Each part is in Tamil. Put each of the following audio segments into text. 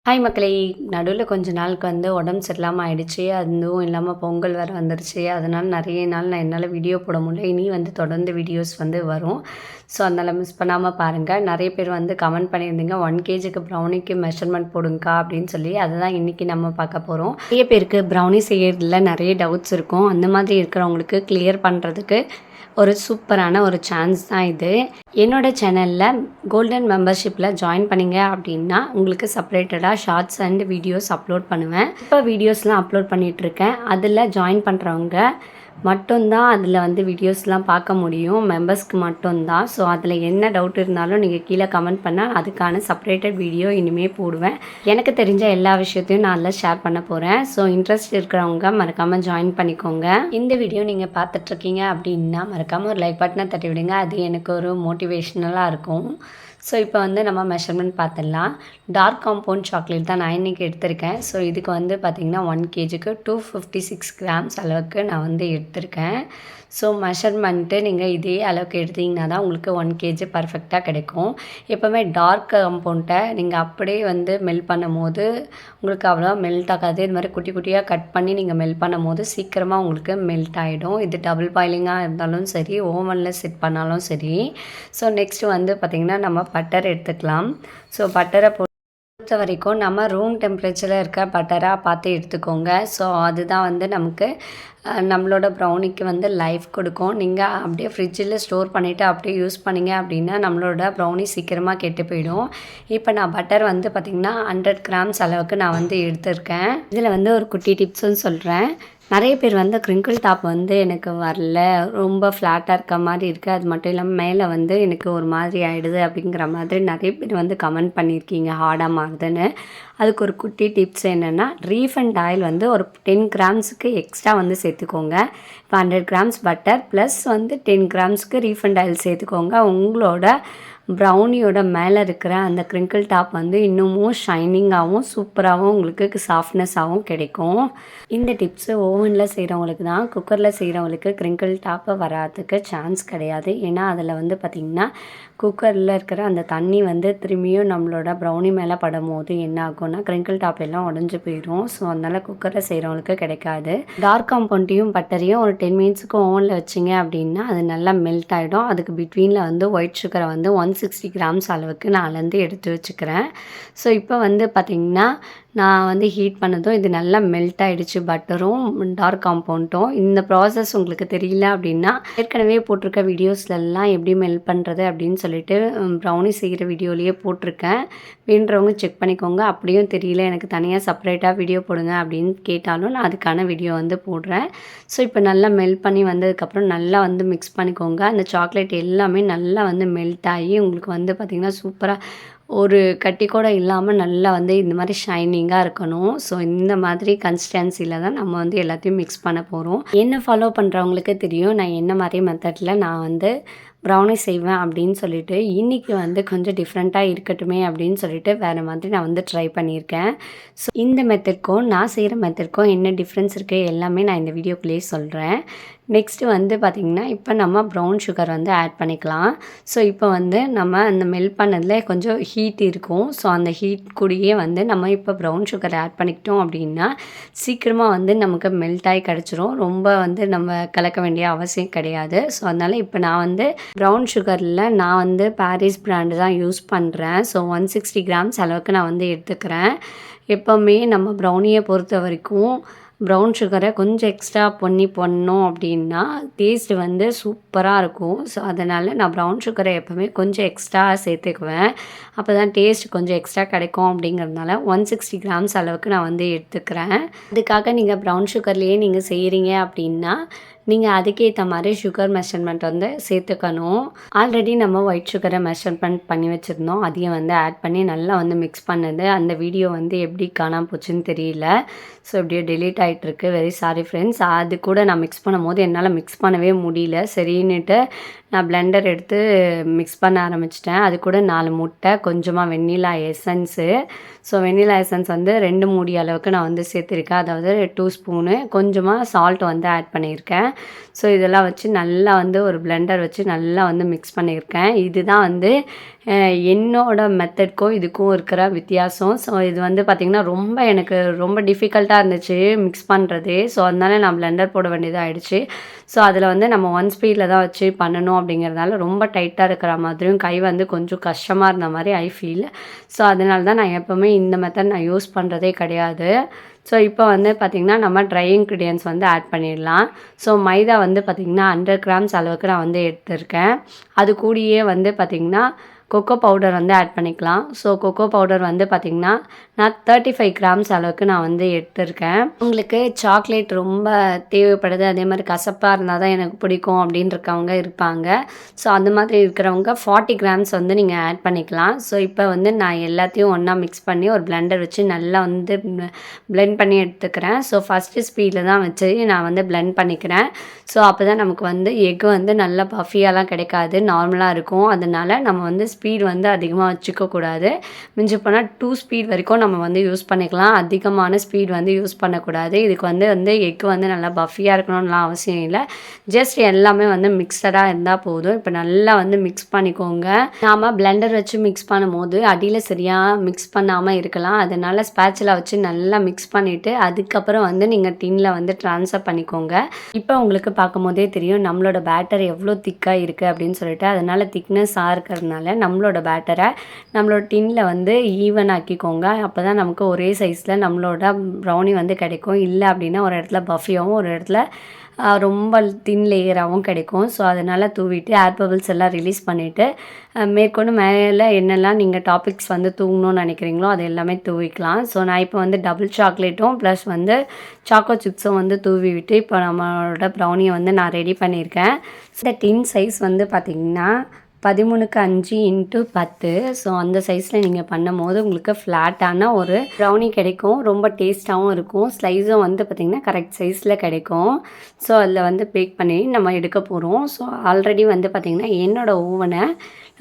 ஹாய் மக்களே! நடுவுல கொஞ்ச நாளுக்கு உடம்பு சரியில்லாம ஆயிடுச்சு. அதுவும் இல்லாம பொங்கல் வேற வந்துருச்சு. அதனால நெறைய நாள் என்னால வீடியோ போட முடியல. இனி தொடர்ந்து வீடியோஸ் வரும். ஸோ, அதனால மிஸ் பண்ணாம பாருங்க. நெறைய பேர் கமெண்ட் பண்ணியிருந்தீங்க, 1 கேஜிக்கு ப்ரௌனிக்கு மெஷர்மெண்ட் போடுங்க்கா அப்படின்னு சொல்லி. அததான் இன்னைக்கு நம்ம பார்க்க போறோம். நெறைய பேருக்கு ப்ரௌனி செய்யறதுல நெறைய டவுட்ஸ் இருக்கும். அந்த மாதிரி இருக்கிறவங்களுக்கு கிளியர் பண்ணுறதுக்கு ஒரு சூப்பரான ஒரு சான்ஸ் தான் இது. என்னோட சேனலில் கோல்டன் மெம்பர்ஷிப்பில் ஜாயின் பண்ணிங்க அப்படின்னா உங்களுக்கு செப்பரேட்டடாக ஷார்ட்ஸ் அண்ட் வீடியோஸ் அப்லோட் பண்ணுவேன். இப்போ வீடியோஸ்லாம் அப்லோட் பண்ணிகிட்ருக்கேன். அதில் ஜாயின் பண்ணுறவங்க மட்டும்தான் அதில் வீடியோஸ்லாம் பார்க்க முடியும். மெம்பர்ஸ்க்கு மட்டும்தான். ஸோ அதில் என்ன டவுட் இருந்தாலும் நீங்கள் கீழே கமெண்ட் பண்ணால் அதுக்கான செப்பரேட்டட் வீடியோ இனிமேல் போடுவேன். எனக்கு தெரிஞ்ச எல்லா விஷயத்தையும் நான் அதில் ஷேர் பண்ண போகிறேன். ஸோ இன்ட்ரெஸ்ட் இருக்கிறவங்க மறக்காமல் ஜாயின் பண்ணிக்கோங்க. இந்த வீடியோ நீங்கள் பார்த்துட்ருக்கீங்க அப்படின்னா மறக்காமல் ஒரு லைக் பட்டனை தட்டி விடுங்க. அது எனக்கு ஒரு மோட்டிவேஷ்னலாக இருக்கும். ஸோ இப்போ நம்ம மெஷர்மெண்ட் பார்த்துடலாம். டார்க் காம்பவுண்ட் சாக்லேட் தான் நான் இன்றைக்கி எடுத்திருக்கேன். ஸோ இதுக்கு பார்த்திங்கன்னா 1 கேஜிக்கு 256 கிராம்ஸ் அளவுக்கு நான் எடுத்திருக்கேன். ஸோ மெஷர்மெண்ட்டு நீங்கள் இதே அளவுக்கு எடுத்திங்கன்னா தான் உங்களுக்கு 1 கேஜி பர்ஃபெக்டாக கிடைக்கும். எப்போவுமே டார்க் காம்பவுண்ட்டை நீங்கள் அப்படியே மெல்ட் பண்ணும் போது உங்களுக்கு அவ்வளோ மெல்ட் ஆகாது. இது மாதிரி குட்டி குட்டியாக கட் பண்ணி நீங்கள் மெல்ட் பண்ணும் போது சீக்கிரமாக உங்களுக்கு மெல்ட் ஆகிடும். இது டபுள் பாயிலிங்காக இருந்தாலும் சரி, ஓவனில் செட் பண்ணாலும் சரி. ஸோ நெக்ஸ்ட்டு பார்த்திங்கன்னா நம்ம பட்டர் எடுத்துக்கலாம். ஸோ பட்டரை பொறுத்த வரைக்கும் நம்ம ரூம் டெம்பரேச்சரில் இருக்க பட்டராக பார்த்து எடுத்துக்கோங்க. ஸோ அதுதான் நமக்கு நம்மளோட ப்ரௌனிக்கு லைஃப் கொடுக்கும். நீங்கள் அப்படியே ஃப்ரிட்ஜில் ஸ்டோர் பண்ணிவிட்டு அப்படியே யூஸ் பண்ணிங்க அப்படின்னா நம்மளோட ப்ரௌனி சீக்கிரமாக கெட்டு போயிடும். இப்போ நான் பட்டர் பார்த்திங்கன்னா 100 கிராம்ஸ் அளவுக்கு நான் எடுத்திருக்கேன். இதில் ஒரு குட்டி டிப்ஸுன்னு சொல்கிறேன். நிறைய பேர் க்ரிங்கிள் டாப் எனக்கு வரல, ரொம்ப ஃப்ளாட்டாக இருக்க மாதிரி இருக்குது, அது மட்டும் இல்லாமல் மேலே எனக்கு ஒரு மாதிரி ஆகிடுது அப்படிங்கிற மாதிரி நிறைய பேர் கமெண்ட் பண்ணியிருக்கீங்க ஹார்டாக மாறுதுன்னு. அதுக்கு ஒரு குட்டி டிப்ஸ் என்னென்னா, ரீஃபண்ட் ஆயில் ஒரு 10 கிராம்ஸுக்கு எக்ஸ்ட்ரா சேர்த்துக்கோங்க. இப்போ 100 கிராம்ஸ் பட்டர் ப்ளஸ் 10 கிராம்ஸ்க்கு ரீஃபண்ட் ஆயில் சேர்த்துக்கோங்க. உங்களோட ப்ரௌனியோட மேலே இருக்கிற அந்த க்ரிங்கிள் டாப் இன்னமும் ஷைனிங்காகவும் சூப்பராகவும் உங்களுக்கு சாஃப்ட்னஸாகவும் கிடைக்கும். இந்த டிப்ஸு ஓவனில் செய்கிறவங்களுக்கு தான். குக்கரில் செய்கிறவங்களுக்கு க்ரிங்கிள் டாப்பை வராதுக்கு சான்ஸ் கிடையாது. ஏன்னா அதில் பார்த்திங்கன்னா குக்கரில் இருக்கிற அந்த தண்ணி திரும்பியும் நம்மளோட ப்ரௌனி மேலே படும் போது என்ன ஆகும்னா க்ரிங்கிள் டாப் எல்லாம் உடஞ்சி போயிடும். ஸோ அதனால் குக்கரில் செய்கிறவங்களுக்கு கிடைக்காது. டார்க் காம்பவுண்டையும் பட்டரையும் ஒரு 10 மினிட்ஸுக்கு ஓவனில் வச்சிங்க அப்படின்னா அது நல்லா மெல்ட் ஆகிடும். அதுக்கு பிட்வீனில் ஒயிட் சுகரை 160 கிராம்ஸ் அளவுக்கு நான் எடுத்து வச்சுக்கிறேன். ஸோ இப்போ பார்த்திங்கன்னா நான் ஹீட் பண்ணதும் இது நல்லா மெல்ட் ஆகிடுச்சு, பட்டரும் டார்க் காம்பவுண்டும். இந்த ப்ராசஸ் உங்களுக்கு தெரியல அப்படின்னா ஏற்கனவே போட்டிருக்க வீடியோஸ்லலாம் எப்படி மெல்ட் பண்ணுறது அப்படின்னு சொல்லிட்டு ப்ரௌனி செய்கிற வீடியோலேயே போட்டிருக்கேன். வேண்டுறவங்க செக் பண்ணிக்கோங்க. அப்படியும் தெரியல எனக்கு தனியாக செப்பரேட்டாக வீடியோ போடுங்க அப்படின்னு கேட்டாலும் நான் அதுக்கான வீடியோ போடுறேன். ஸோ இப்போ நல்லா மெல்ட் பண்ணி வந்ததுக்கப்புறம் நல்லா மிக்ஸ் பண்ணிக்கோங்க. அந்த சாக்லேட் எல்லாமே நல்லா மெல்ட் ஆகி உங்களுக்கு பார்த்திங்கன்னா சூப்பராக ஒரு கட்டி கூட இல்லாமல் நல்லா இந்த மாதிரி ஷைனிங்காக இருக்கணும். ஸோ இந்த மாதிரி கன்சிஸ்டன்சியில் தான் நம்ம எல்லாத்தையும் மிக்ஸ் பண்ண போகிறோம். என்ன ஃபாலோ பண்ணுறவங்களுக்கு தெரியும் நான் என்ன மாதிரி மெத்தடில் நான் ப்ரௌனி செய்வேன் அப்படின்னு சொல்லிட்டு. இன்றைக்கி கொஞ்சம் டிஃப்ரெண்ட்டாக இருக்கட்டுமே அப்படின்னு சொல்லிட்டு வேறு மாதிரி நான் ட்ரை பண்ணியிருக்கேன். ஸோ இந்த மெத்தட்க்கும் நான் செய்கிற மெத்தட்க்கும் என்ன டிஃப்ரென்ஸ் இருக்குது எல்லாமே நான் இந்த வீடியோக்குள்ளேயே சொல்கிறேன். நெக்ஸ்ட்டு பார்த்திங்கன்னா இப்போ நம்ம ப்ரௌன் சுகர் ஆட் பண்ணிக்கலாம். ஸோ இப்போ நம்ம அந்த மெல்ட் பண்ணதில் கொஞ்சம் ஹீட் இருக்கும். ஸோ அந்த ஹீட் கூடயே நம்ம இப்போ ப்ரௌன் சுகர் ஆட் பண்ணிக்கிட்டோம் அப்படின்னா சீக்கிரமாக நமக்கு மெல்ட் ஆகி கிடச்சிரும். ரொம்ப நம்ம கலக்க வேண்டிய அவசியம் கிடையாது. ஸோ அதனால் இப்போ நான் ப்ரௌன் சுகரில் நான் பாரிஸ் பிராண்டு தான் யூஸ் பண்ணுறேன். ஸோ 160 கிராம்ஸ் அளவுக்கு நான் எடுத்துக்கிறேன். எப்போவுமே நம்ம ப்ரௌனியை பொறுத்த வரைக்கும் ப்ரௌன் சுகரை கொஞ்சம் எக்ஸ்ட்ரா பண்ணோம் அப்படின்னா டேஸ்ட்டு சூப்பராக இருக்கும். ஸோ அதனால் நான் ப்ரௌன் சுகரை எப்போவுமே கொஞ்சம் எக்ஸ்ட்ரா சேர்த்துக்குவேன். அப்போ தான் டேஸ்ட் கொஞ்சம் எக்ஸ்ட்ரா கிடைக்கும் அப்படிங்கிறதுனால 160 கிராம்ஸ் அளவுக்கு நான் அதுக்கிறேன். அதுக்காக நீங்கள் ப்ரௌன் சுகர்லேயே நீங்கள் செய்கிறீங்க அப்படின்னா நீங்கள் அதுக்கேற்ற மாதிரி சுகர் மெஷர்மெண்ட் சேர்த்துக்கணும். ஆல்ரெடி நம்ம ஒயிட் சுகரை மெஷர்மெண்ட் பண்ணி வச்சுருந்தோம். அதையும் ஆட் பண்ணி நல்லா மிக்ஸ் பண்ணது. அந்த வீடியோ எப்படி காணாமல் போச்சுன்னு தெரியல. ஸோ இப்படியே டெலீட் ஆகிட்டுருக்கு. Very sorry friends. அது கூட நான் மிக்ஸ் பண்ணும்போது என்னால் மிக்ஸ் பண்ணவே முடியல. சரின்னுட்டு நான் பிளெண்டர் எடுத்து மிக்ஸ் பண்ண ஆரம்பிச்சிட்டேன். அது கூட 4 முட்டை, கொஞ்சமாக வெண்ணிலா எசன்ஸு. ஸோ வெண்ணிலா எசன்ஸ் 2 மூடி அளவுக்கு நான் சேர்த்துருக்கேன். அதாவது 2 ஸ்பூனு. கொஞ்சமாக சால்ட் ஆட் பண்ணியிருக்கேன். ஸோ இதெல்லாம் வச்சு நல்லா ஒரு பிளெண்டர் வச்சு நல்லா மிக்ஸ் பண்ணியிருக்கேன். இதுதான் என்னோட மெத்தட்க்கும் இதுக்கும் இருக்கிற வித்தியாசம். ஸோ இது வந்து பார்த்திங்கன்னா எனக்கு ரொம்ப டிஃபிகல்ட்டாக இருந்துச்சு மிக்ஸ் பண்ணுறதே. ஸோ அதனால நான் பிளெண்டர் போட வேண்டியதாக ஆயிடுச்சு. ஸோ அதில் வந்து நம்ம 1 ஸ்பீடில் தான் வச்சு பண்ணணும் அப்படிங்கிறதுனால ரொம்ப டைட்டாக இருக்கிற மாதிரியும் கை வந்து கொஞ்சம் கஷ்டமாக இருந்த மாதிரி ஐ ஃபீல். ஸோ அதனால தான் நான் எப்போவுமே இந்த மெத்தட் நான் யூஸ் பண்ணுறதே கிடையாது. ஸோ இப்போ வந்து பார்த்திங்கன்னா நம்ம ட்ரை இன்க்ரீடியன்ட்ஸ் வந்து ஆட் பண்ணிடலாம். ஸோ மைதா வந்து பார்த்திங்கன்னா 100 கிராம்ஸ் அளவுக்கு நான் வந்து எடுத்திருக்கேன். அது கூடயே வந்து பார்த்திங்கன்னா கொக்கோ பவுடர் வந்து ஆட் பண்ணிக்கலாம். ஸோ கொக்கோ பவுடர் வந்து பார்த்திங்கன்னா நான் 35 கிராம்ஸ் அளவுக்கு நான் வந்து எடுத்திருக்கேன். உங்களுக்கு சாக்லேட் ரொம்ப தேவைப்படுது, அதே மாதிரி கசப்பாக இருந்தால் தான் எனக்கு பிடிக்கும் அப்படின்றவங்க இருப்பாங்க. ஸோ அந்த மாதிரி இருக்கிறவங்க 40 கிராம்ஸ் வந்து நீங்கள் ஆட் பண்ணிக்கலாம். ஸோ இப்போ வந்து நான் எல்லாத்தையும் ஒன்றா மிக்ஸ் பண்ணி ஒரு பிளெண்டர் வச்சு நல்லா வந்து பிளெண்ட் பண்ணி எடுத்துக்கிறேன். ஸோ ஃபஸ்ட்டு ஸ்பீடில் தான் வச்சு நான் வந்து பிளெண்ட் பண்ணிக்கிறேன். ஸோ அப்போ தான் நமக்கு வந்து எக் வந்து நல்லா பஃபியாலாம் கிடைக்காது, நார்மலாக இருக்கும். அதனால் நம்ம வந்து ஸ்பீட் வந்து அதிகமாக வச்சுக்கக்கூடாது. மிஞ்சி போனால் 2 ஸ்பீட் வரைக்கும் நம்ம வந்து யூஸ் பண்ணிக்கலாம். அதிகமான ஸ்பீட் வந்து யூஸ் பண்ணக்கூடாது. இதுக்கு வந்து எக் வந்து நல்லா பஃபியாக இருக்கணும்லாம் அவசியம் இல்லை. ஜஸ்ட் எல்லாமே வந்து மிக்சடாக இருந்தால் போதும். இப்போ நல்லா வந்து மிக்ஸ் பண்ணிக்கோங்க. நாம் பிளெண்டர் வச்சு மிக்ஸ் பண்ணும்போது அடியில் சரியாக மிக்ஸ் பண்ணாமல் இருக்கலாம். அதனால் ஸ்பேச்சுலா வச்சு நல்லா மிக்ஸ் பண்ணிவிட்டு அதுக்கப்புறம் வந்து நீங்கள் டின்னில் வந்து ட்ரான்ஸ்ஃபர் பண்ணிக்கோங்க. இப்போ உங்களுக்கு பார்க்கும்போதே தெரியும் நம்மளோட பேட்டர் எவ்வளோ திக்காக இருக்குது அப்படின்னு சொல்லிட்டு. அதனால் திக்னஸாக இருக்கிறதுனால நம்மளோட பேட்டரை நம்மளோட டின்னில் வந்து ஈவன் ஆக்கிக்கோங்க. அப்போ தான் நமக்கு ஒரே சைஸில் நம்மளோட ப்ரௌனி வந்து கிடைக்கும். இல்லை அப்படின்னா ஒரு இடத்துல பஃபியாகவும் ஒரு இடத்துல ரொம்ப தின் லேயராகவும் கிடைக்கும். ஸோ அதனால் தூவிட்டு ஏர் பபிள்ஸ் எல்லாம் ரிலீஸ் பண்ணிவிட்டு மேற்கொண்டு மேலே என்னெல்லாம் நீங்கள் டாபிக்ஸ் வந்து தூங்கணும்னு நினைக்கிறீங்களோ அது எல்லாமே தூவிக்கலாம். ஸோ நான் இப்போ வந்து டபுள் சாக்லேட்டும் ப்ளஸ் வந்து சாக்கோ சிப்ஸும் வந்து தூவி விட்டு இப்போ நம்மளோட ப்ரௌனியை வந்து நான் ரெடி பண்ணியிருக்கேன். இந்த டின் சைஸ் வந்து பார்த்திங்கன்னா 13x5x10. ஸோ அந்த சைஸில் நீங்கள் பண்ணும்போது உங்களுக்கு ஃப்ளாட்டான ஒரு ப்ரௌனி கிடைக்கும். ரொம்ப டேஸ்ட்டாகவும் இருக்கும். ஸ்லைஸும் வந்து பார்த்திங்கன்னா கரெக்ட் சைஸில் கிடைக்கும். ஸோ அதில் வந்து பேக் பண்ணி நம்ம எடுக்க போகிறோம். ஸோ ஆல்ரெடி வந்து பார்த்திங்கன்னா என்னோடய ஓவனை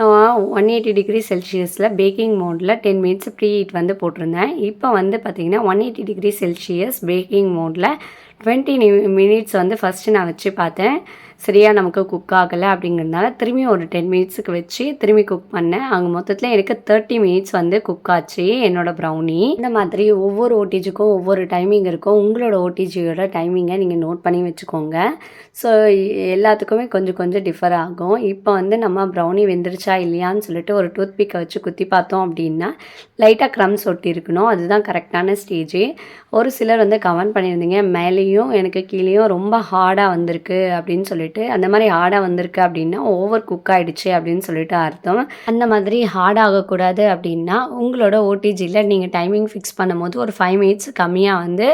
180 டிகிரி செல்சியஸில் பேக்கிங் மோடில் 10 மினிட்ஸ் ப்ரீ ஹீட் வந்து போட்டிருந்தேன். இப்போ வந்து பார்த்திங்கன்னா 180 டிகிரி செல்சியஸ் பேக்கிங் மோடில் 20 மினிட்ஸ் வந்து ஃபஸ்ட்டு நான் வச்சு பார்த்தேன். சரியாக நமக்கு குக் ஆகலை அப்படிங்கிறதுனால திரும்பி ஒரு 10 மினிட்ஸுக்கு வச்சு திரும்பி குக் பண்ணேன். அங்கே மொத்தத்தில் எனக்கு 30 மினிட்ஸ் வந்து குக் ஆச்சு என்னோடய ப்ரௌனி. இந்த மாதிரி ஒவ்வொரு ஓடிஜிக்கும் ஒவ்வொரு டைமிங் இருக்கும். உங்களோட ஓடிஜியோட டைமிங்கை நீங்கள் நோட் பண்ணி வச்சுக்கோங்க. ஸோ எல்லாத்துக்குமே கொஞ்சம் கொஞ்சம் டிஃபர் ஆகும். இப்போ வந்து நம்ம ப்ரௌனி வெந்துருச்சா இல்லையான்னு சொல்லிட்டு ஒரு டூத் பிக்கை வச்சு குத்தி பார்த்தோம் அப்படின்னா லைட்டாக க்ரம்ஸ் ஒட்டி இருக்கணும். அதுதான் கரெக்டான ஸ்டேஜ். ஒரு சிலர் வந்து கமெண்ட் பண்ணியிருந்தீங்க மேலேயும் எனக்கு கீழேயும் ரொம்ப ஹார்டாக வந்திருக்கு அப்படின்னு சொல்லிட்டு. அந்த மாதிரி ஹார்டாக வந்திருக்கு அப்படின்னா ஓவர் குக் ஆகிடுச்சு அப்படின்னு சொல்லிட்டு அர்த்தம். அந்த மாதிரி ஹார்ட் ஆகக்கூடாது அப்படின்னா உங்களோட ஓடிஜியில் நீங்கள் டைமிங் ஃபிக்ஸ் பண்ணும்போது ஒரு 5 மினிட்ஸ் கம்மியாக வந்து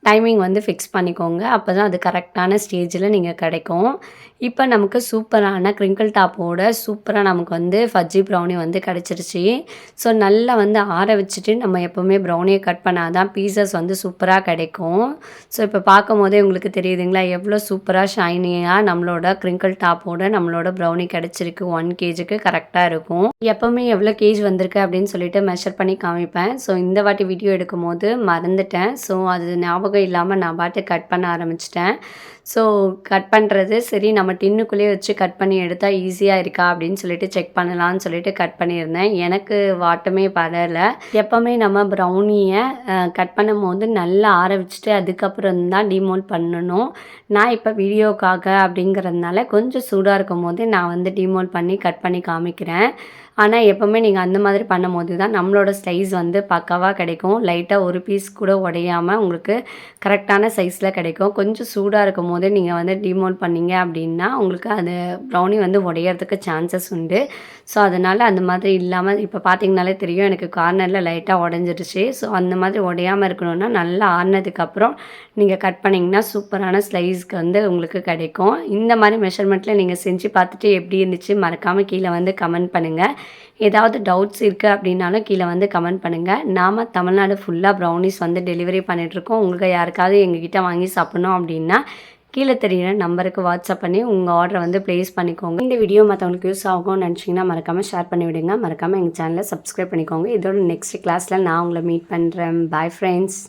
டைமிங் வந்து ஃபிக்ஸ் பண்ணிக்கோங்க. அப்போ தான் அது கரெக்டான ஸ்டேஜில் நீங்கள் கிடைக்கும். இப்போ நமக்கு சூப்பரான க்ரிங்கிள் டாப்போட சூப்பராக நமக்கு வந்து ஃபஜ்ஜி ப்ரௌனி வந்து கிடச்சிருச்சு. ஸோ நல்லா வந்து ஆற வச்சுட்டு நம்ம எப்போவுமே ப்ரௌனியை கட் பண்ணால் தான் பீசஸ் வந்து சூப்பராக கிடைக்கும். ஸோ இப்போ பார்க்கும் போதே உங்களுக்கு தெரியுதுங்களா எவ்வளோ சூப்பராக ஷைனியாக நம்மளோட க்ரிங்கிள் டாப்போட நம்மளோட ப்ரௌனி கிடச்சிருக்கு. 1 kgக்கு கரெக்டாக இருக்கும். எப்போவுமே எவ்வளோ கேஜ் வந்திருக்கு அப்படின்னு சொல்லிட்டு மெஷர் பண்ணி காமிப்பேன். ஸோ இந்த வாட்டி வீடியோ எடுக்கும் போது மறந்துட்டேன். ஸோ அது ஞாபகம் இல்லாமல் நான் பாட்டு கட் பண்ண ஆரம்பிச்சிட்டேன். ஸோ கட் பண்ணுறது சரி நம்ம டின்னுக்குள்ளேயே வச்சு கட் பண்ணி எடுத்தால் ஈஸியாக இருக்கா அப்படின்னு சொல்லிட்டு செக் பண்ணலான்னு சொல்லிட்டு கட் பண்ணியிருந்தேன். எனக்கு வாட்டமே படலை. எப்போவுமே நம்ம ப்ரௌனியை கட் பண்ணும் போது நல்லா ஆற வச்சுட்டு அதுக்கப்புறம் தான் டிமோல்ட் பண்ணணும். நான் இப்போ வீடியோக்காக அப்படிங்கிறதுனால கொஞ்சம் சூடாக இருக்கும் போது நான் வந்து டிமோல்ட் பண்ணி கட் பண்ணி காமிக்கிறேன். ஆனால் எப்போவுமே நீங்கள் அந்த மாதிரி பண்ணும்போது தான் நம்மளோட சைஸ் வந்து பக்காவாக கிடைக்கும். லைட்டாக ஒரு பீஸ் கூட உடையாமல் உங்களுக்கு கரெக்டான சைஸில் கிடைக்கும். கொஞ்சம் சூடாக இருக்கும் போது நீங்கள் வந்து டிமோல்ட் பண்ணிங்க அப்படின்னா உங்களுக்கு அது ப்ரௌனி வந்து உடையிறதுக்கு சான்சஸ் உண்டு. ஸோ அதனால் அந்த மாதிரி இல்லாமல் இப்போ பார்த்தீங்கனாலே தெரியும் எனக்கு கார்னரில் லைட்டாக உடஞ்சிருச்சு. ஸோ அந்த மாதிரி உடையாமல் இருக்கணும்னா நல்லா ஆறினதுக்கப்புறம் நீங்கள் கட் பண்ணிங்கன்னா சூப்பரான ஸ்லைஸ்க்கு வந்து உங்களுக்கு கிடைக்கும். இந்த மாதிரி மெஷர்மெண்ட்டில் நீங்கள் செஞ்சு பார்த்துட்டு எப்படி இருந்துச்சு மறக்காமல் கீழே வந்து கமெண்ட் பண்ணுங்கள். ஏதாவது டவுட்ஸ் இருக்குது அப்படின்னாலும் கீழே வந்து கமெண்ட் பண்ணுங்கள். நாம் தமிழ்நாடு ஃபுல்லாக ப்ரௌனிஸ் வந்து டெலிவரி பண்ணிகிட்ருக்கோம். உங்களுக்கு யாருக்காவது எங்ககிட்ட வாங்கி சாப்பிட்ணும் அப்படின்னா கீழே தெரியுற நம்பருக்கு வாட்ஸ்அப் பண்ணி உங்கள் ஆர்டரை வந்து ப்ளேஸ் பண்ணிக்கோங்க. இந்த வீடியோ மற்றவங்களுக்கு யூஸ் ஆகும்னு நினச்சிங்கன்னா மறக்காமல் ஷேர் பண்ணி விடுங்க. மறக்காமல் எங்கள் சேனலை சப்ஸ்கிரைப் பண்ணிக்கோங்க. இதோட நெக்ஸ்ட் கிளாஸில் நான் உங்களை மீட் பண்ணுறேன். Bye friends.